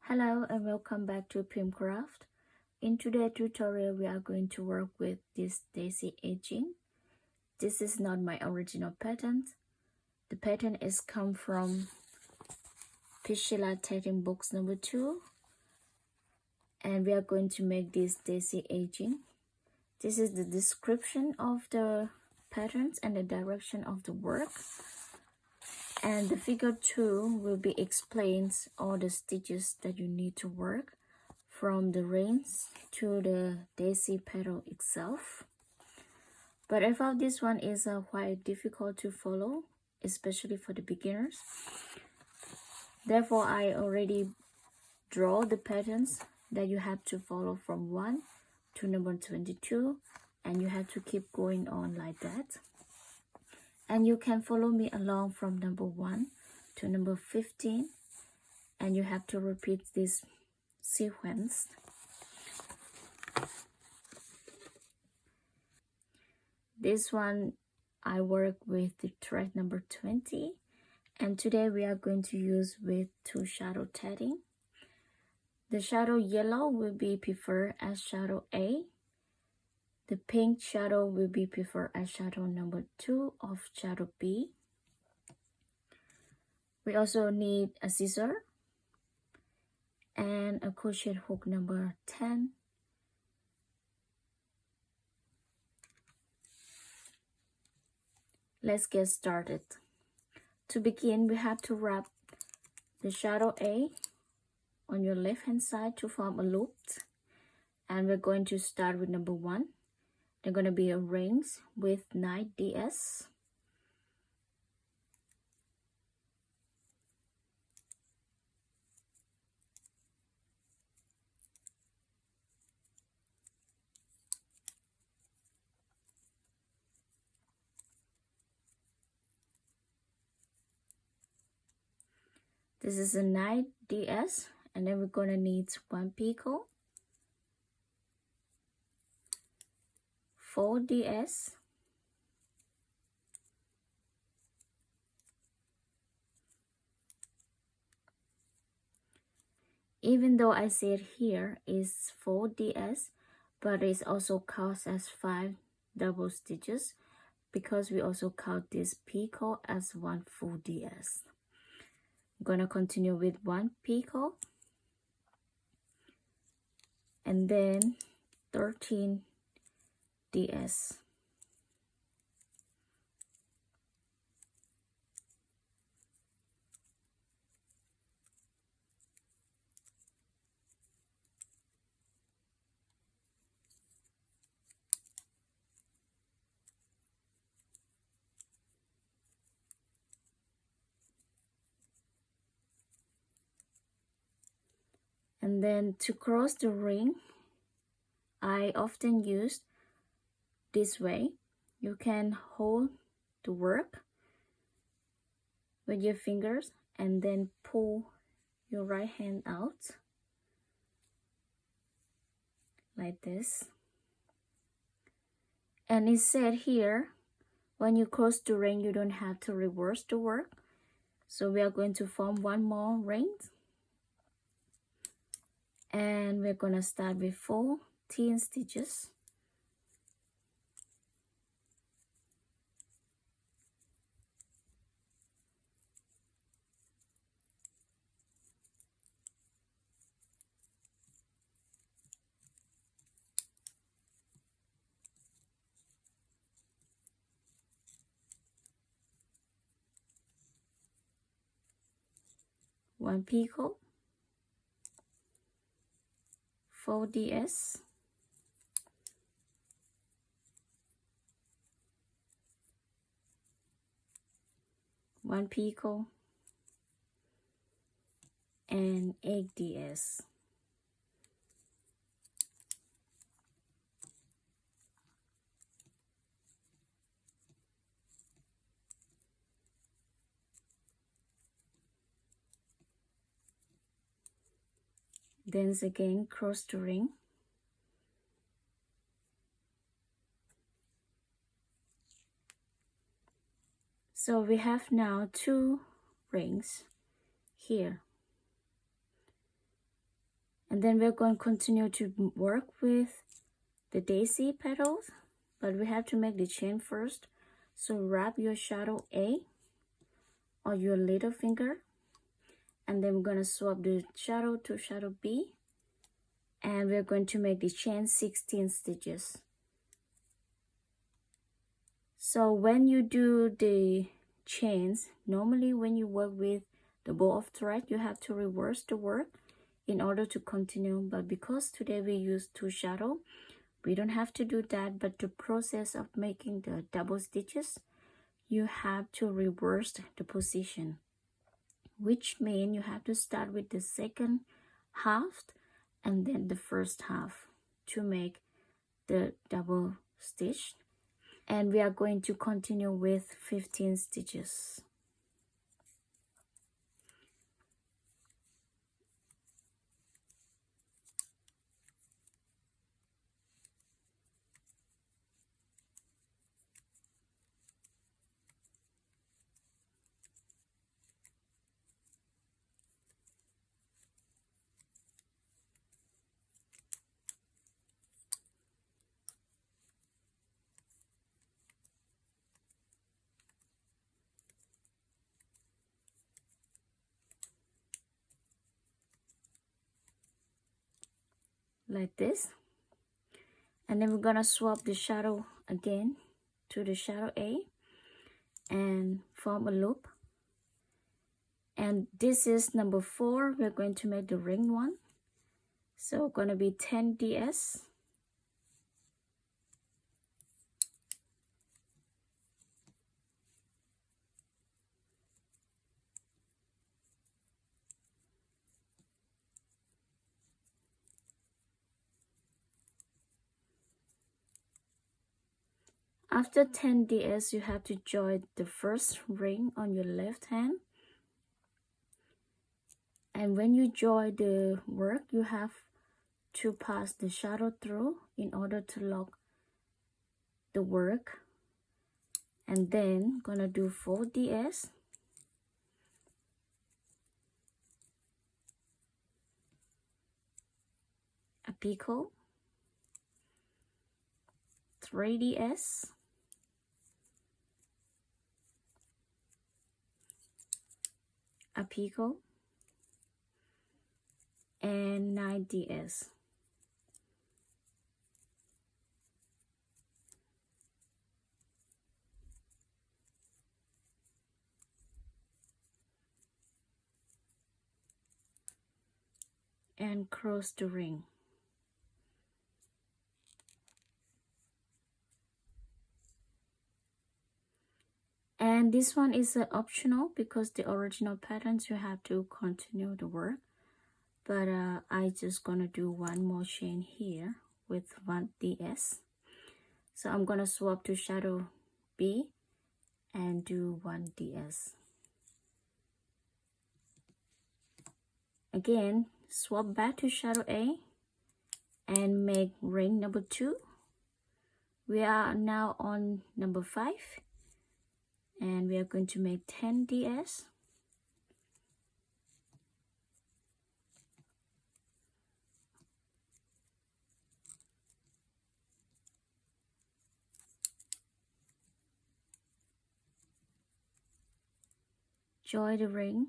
Hello and welcome back to Pim Crafts. In today's tutorial, we are going to work with this daisy edging. This is not my original pattern. The pattern is come from Priscilla tatting books number 2. And we are going to make this daisy edging. This is the description of the patterns and the direction of the work. And the figure 2 will be explains all the stitches that you need to work from the rings to the daisy petal itself. But I found this one is quite difficult to follow, especially for the beginners. Therefore, I already draw the patterns that you have to follow from 1 to number 22, and you have to keep going on like that. And you can follow me along from number 1 to number 15, and you have to repeat this sequence. This one I work with the thread number 20, and today we are going to use with 2 shadow tatting. The shadow yellow will be preferred as shadow A. The pink shadow will be preferred as shadow number 2 of shadow B. We also need a scissor and a crochet hook number 10. Let's get started. To begin, we have to wrap the shadow A on your left hand side to form a loop. And we're going to start with number 1. They're going to be a rings with 9 DS. This is a 9 DS, and then we're going to need 1 picot, 4 DS, even though I said here is 4 DS, but it's also counts as 5 double stitches because we also count this picot as 1 full DS. I'm gonna continue with 1 picot and then 13 DS. And then to cross the ring, I often use this way. You can hold the work with your fingers and then pull your right hand out like this. And it said here, when you cross the ring, you don't have to reverse the work. So we are going to form 1 more ring. And we're going to start with 14 stitches. One picot, 4 DS, one picot, and 8 DS. Then again cross the ring. So we have now 2 rings here. And then we're going to continue to work with the daisy petals, but we have to make the chain first. So wrap your shadow A or your little finger, and then we're going to swap the shadow to shadow B, and we're going to make the chain 16 stitches. So when you do the chains, normally when you work with the bow of thread, you have to reverse the work in order to continue, but because today we use 2 shadow, we don't have to do that. But the process of making the double stitches, you have to reverse the position, which means you have to start with the second half and then the first half to make the double stitch. And we are going to continue with 15 stitches. Like this. And then we're gonna swap the shadow again to the shadow A and form a loop. And this is number 4. We're going to make the ring one. So gonna be 10 DS. After 10 DS, you have to join the first ring on your left hand. And when you join the work, you have to pass the shadow through in order to lock the work. And then gonna do 4 DS. A picot. 3 DS. A picot, and 9 DS. And cross the ring. And this one is optional because the original patterns you have to continue the work, but I just gonna do one more chain here with 1 DS. So I'm gonna swap to shadow B and do 1 DS. Again, swap back to shadow A and make ring number 2. We are now on number 5. And we are going to make 10 DS. Join the ring.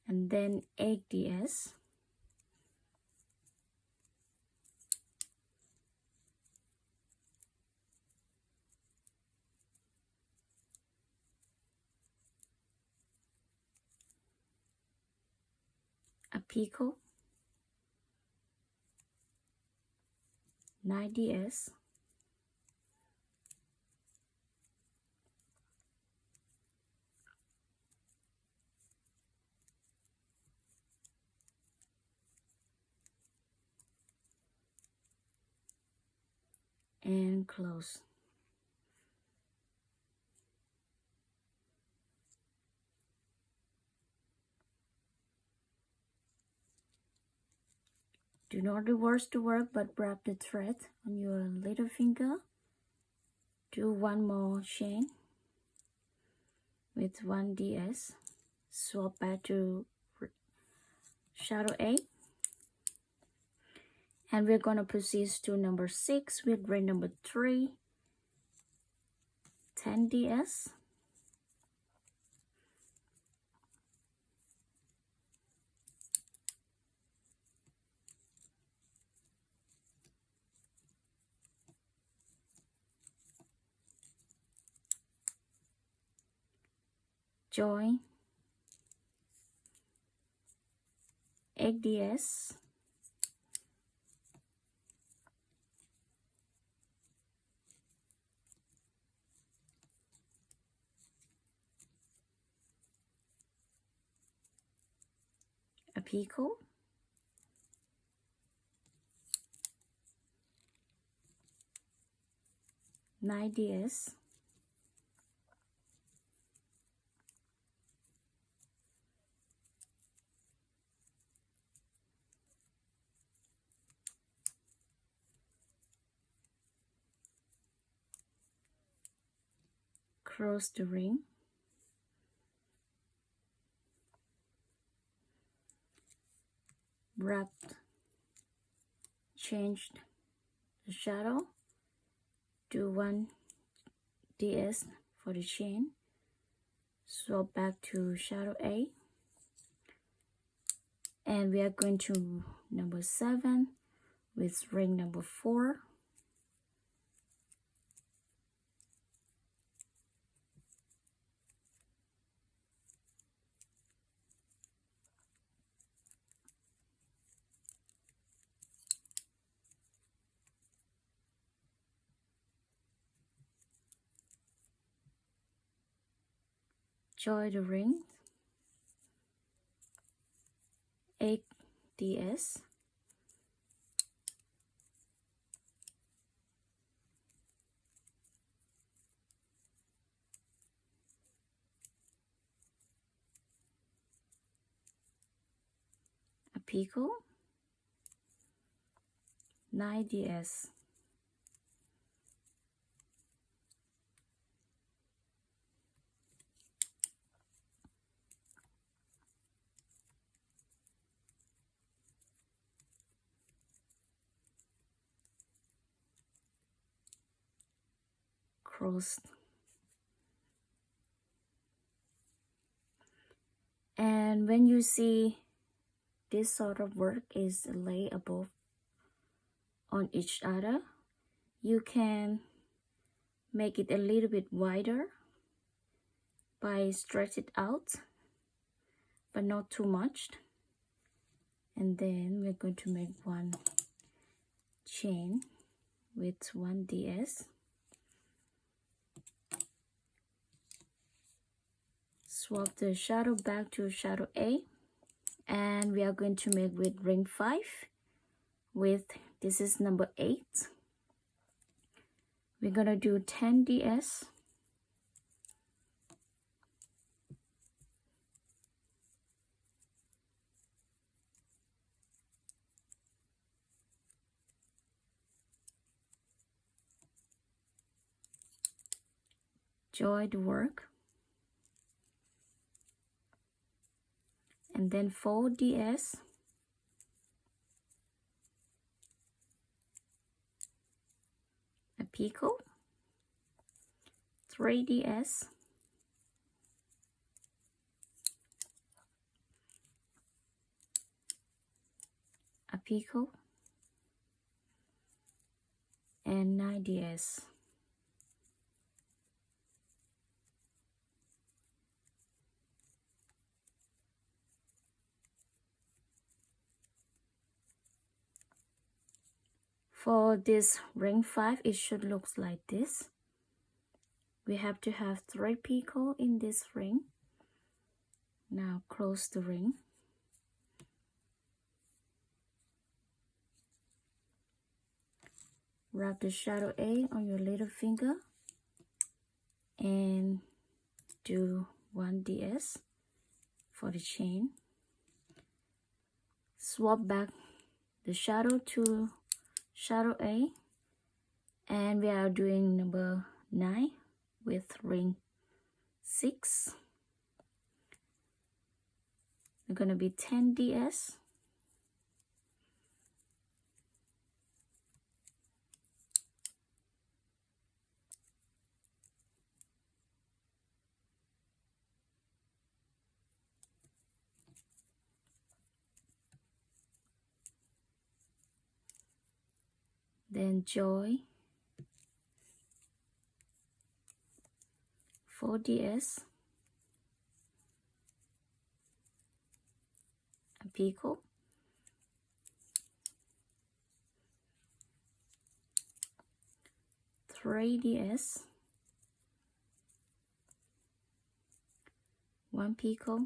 And then 8 DS. A picot, 9 DS, and close. Do not reverse the work, but wrap the thread on your little finger. Do one more chain. with 1 DS, swap back to shadow A, and we're gonna proceed to number 6 with ring number 3, 10 DS, join 8 DS, a picot, nine DS, cross the ring, wrapped, changed the shadow, do 1 DS for the chain, swap back to shadow A, and we are going to number 7 with ring number 4, join the ring, 8 DS, a picot, 9 DS, crossed, and when you see this sort of work is laid above on each other, you can make it a little bit wider by stretch it out, but not too much. And then we're going to make 1 chain with 1 DS, swap the shadow back to shadow A, and we are going to make with ring 5 with, this is number 8, we're gonna do 10 DS, join the work, and then 4 DS, a picot, 3 DS, a picot, and 9 DS. For this ring 5, it should look like this. We have to have 3 picot in this ring. Now close the ring. Wrap the shadow A on your little finger and do 1 DS for the chain. Swap back the shadow to shadow A, and we are doing number 9 with ring 6, They're gonna be 10 ds. Then joy, 4 ds, a picot, 3 ds, 1 picot,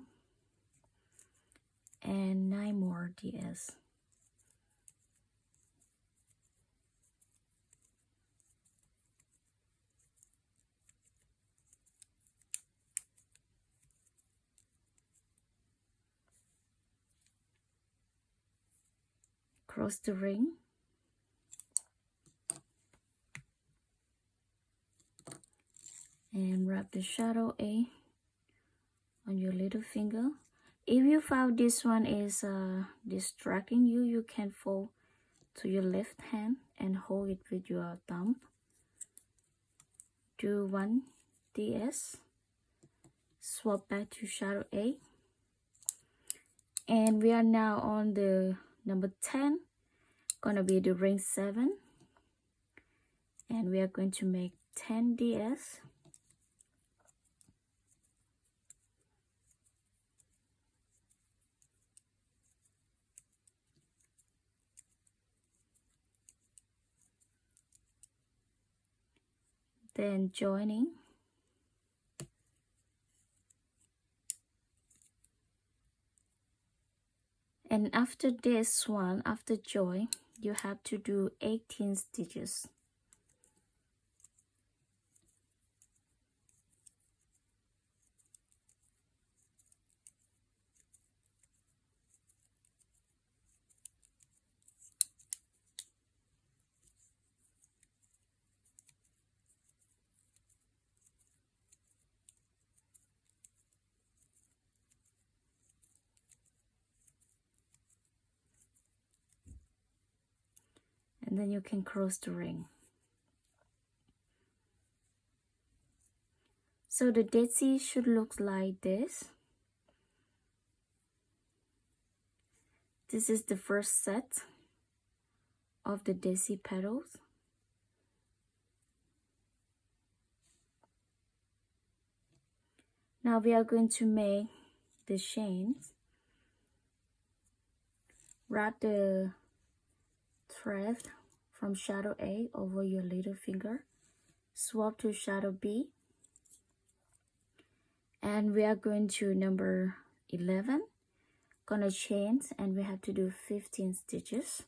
and 9 more ds. Cross the ring, and wrap the shadow A on your little finger. If you found this one is distracting you, you can fold to your left hand and hold it with your thumb. Do 1 ds, swap back to shadow A, and we are now on the number 10, gonna be the ring 7, and we are going to make 10 ds. Then joining, and after this one, after join, you have to do 18 stitches. And then you can cross the ring. So the daisy should look like this. This is the first set of the daisy petals. Now we are going to make the chains. Wrap the thread from shadow A over your little finger. Swap to shadow B. And we are going to number 11. Gonna chain, and we have to do 15 stitches.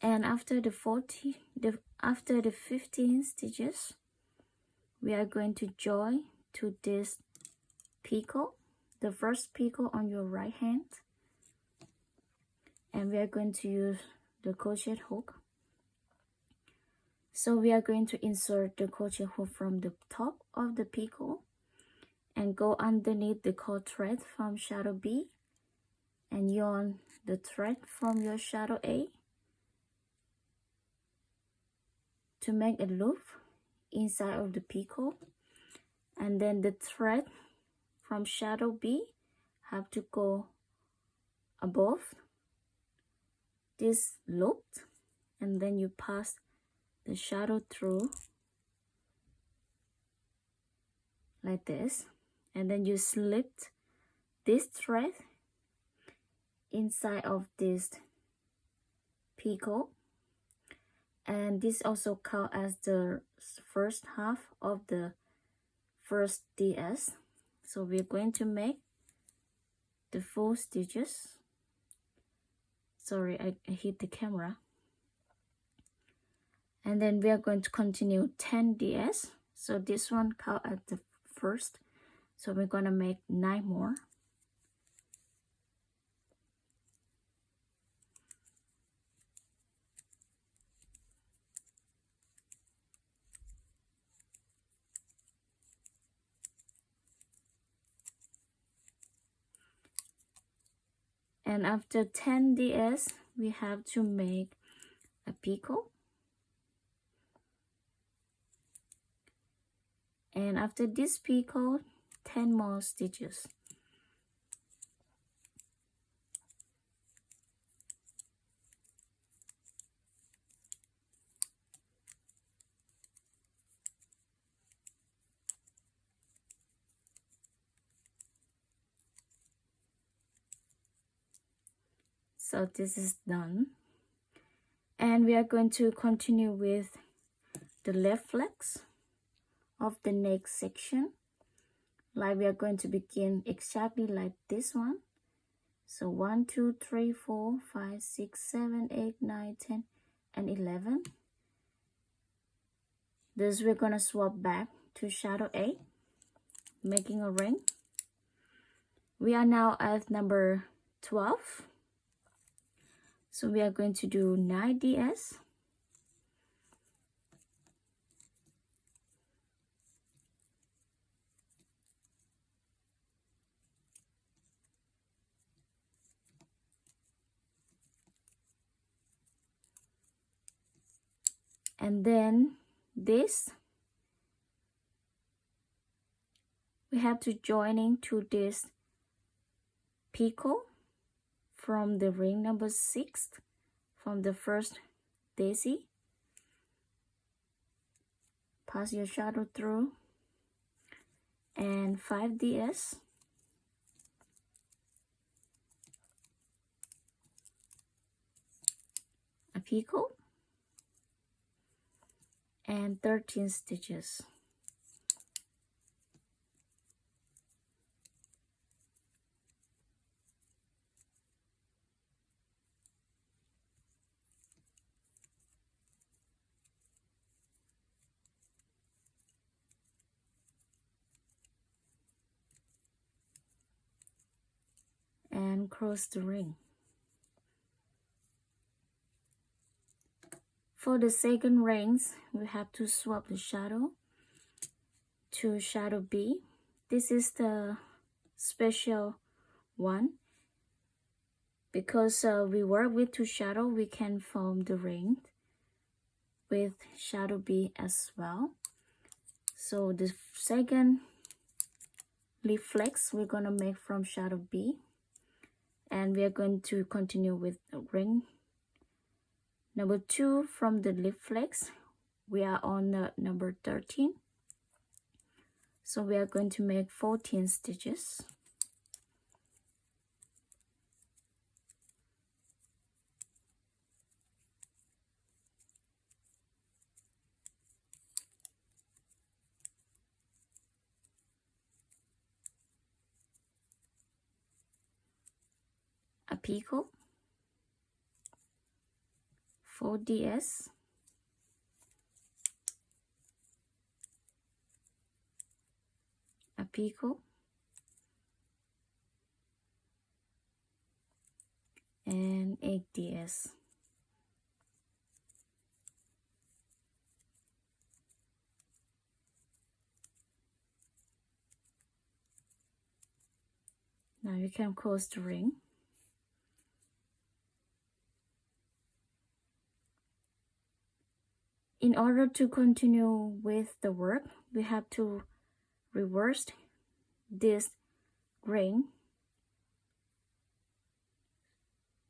And after the 15 stitches, we are going to join to this picot, the first picot on your right hand, and we are going to use the crochet hook. So we are going to insert the crochet hook from the top of the picot and go underneath the cord thread from shadow B and yarn the thread from your shadow A to make a loop inside of the picot, and then the thread from shadow B have to go above this loop, and then you pass the shadow through like this, and then you slip this thread inside of this picot, and this also counts as the first half of the first DS. So we're going to make the full stitches. Sorry, I hit the camera. And then we are going to continue 10 ds. So this one count at the first, so we're gonna make 9 more. And after 10 ds, we have to make a picot. And after this picot, 10 more stitches. So this is done. And we are going to continue with the left flex of the next section. Like we are going to begin exactly like this one. So 1, 2, 3, 4, 5, 6, 7, 8, 9, 10, and 11. This we're gonna swap back to shadow 8, making a ring. We are now at number 12. So we are going to do 9 ds. And then this, we have to join into this picot from the ring number 6, from the first daisy. Pass your shadow through, and 5 ds. A picot, and 13 stitches. And cross the ring. For the second rings, we have to swap the shadow to shadow B. This is the special one. Because we work with 2 shadow, we can form the ring with shadow B as well. So the second leaf flex we're gonna make from shadow B. And we are going to continue with ring number 2 from the leaf flex. We are on number 13. So we are going to make 14 stitches. A picot, 4 ds, a picot, and 8 ds. Now you can close the ring. In order to continue with the work, we have to reverse this ring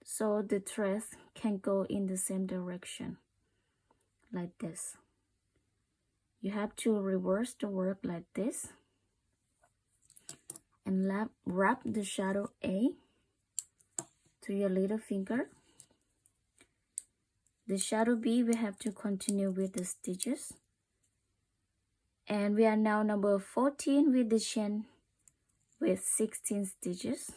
so the thread can go in the same direction, like this. You have to reverse the work like this and wrap the shadow A to your little finger. The shadow B, we have to continue with the stitches. And we are now number 14 with the chain with 16 stitches.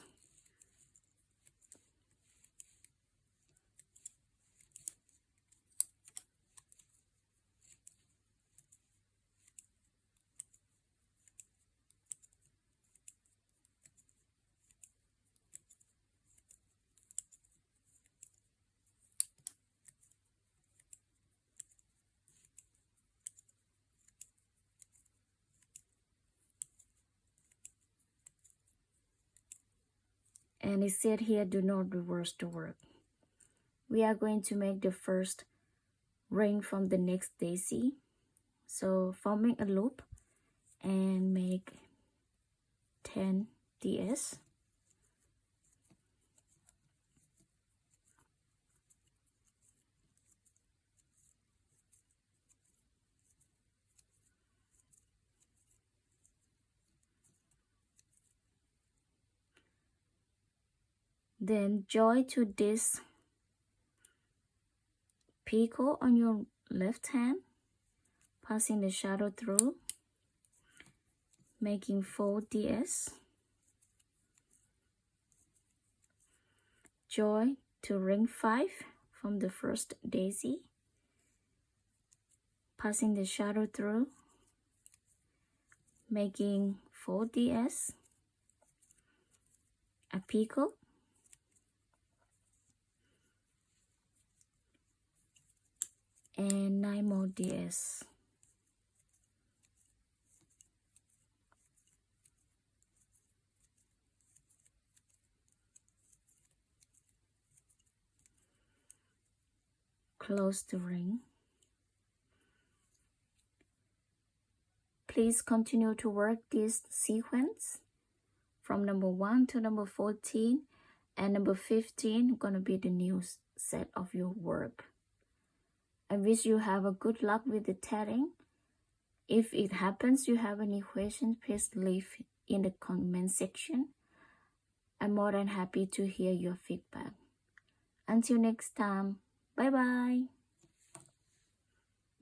And it said here, do not reverse the work. We are going to make the first ring from the next daisy. So forming a loop and make 10 ds. Then join to this picot on your left hand, passing the shadow through, making 4 ds. Join to ring 5 from the first daisy, passing the shadow through, making 4 ds, a picot, and 9 more ds. Close the ring. Please continue to work this sequence from number 1 to number 14, and number 15 gonna be the new set of your work. I wish you have a good luck with the tatting. If it happens you have any questions, please leave in the comment section. I'm more than happy to hear your feedback. Until next time, bye bye.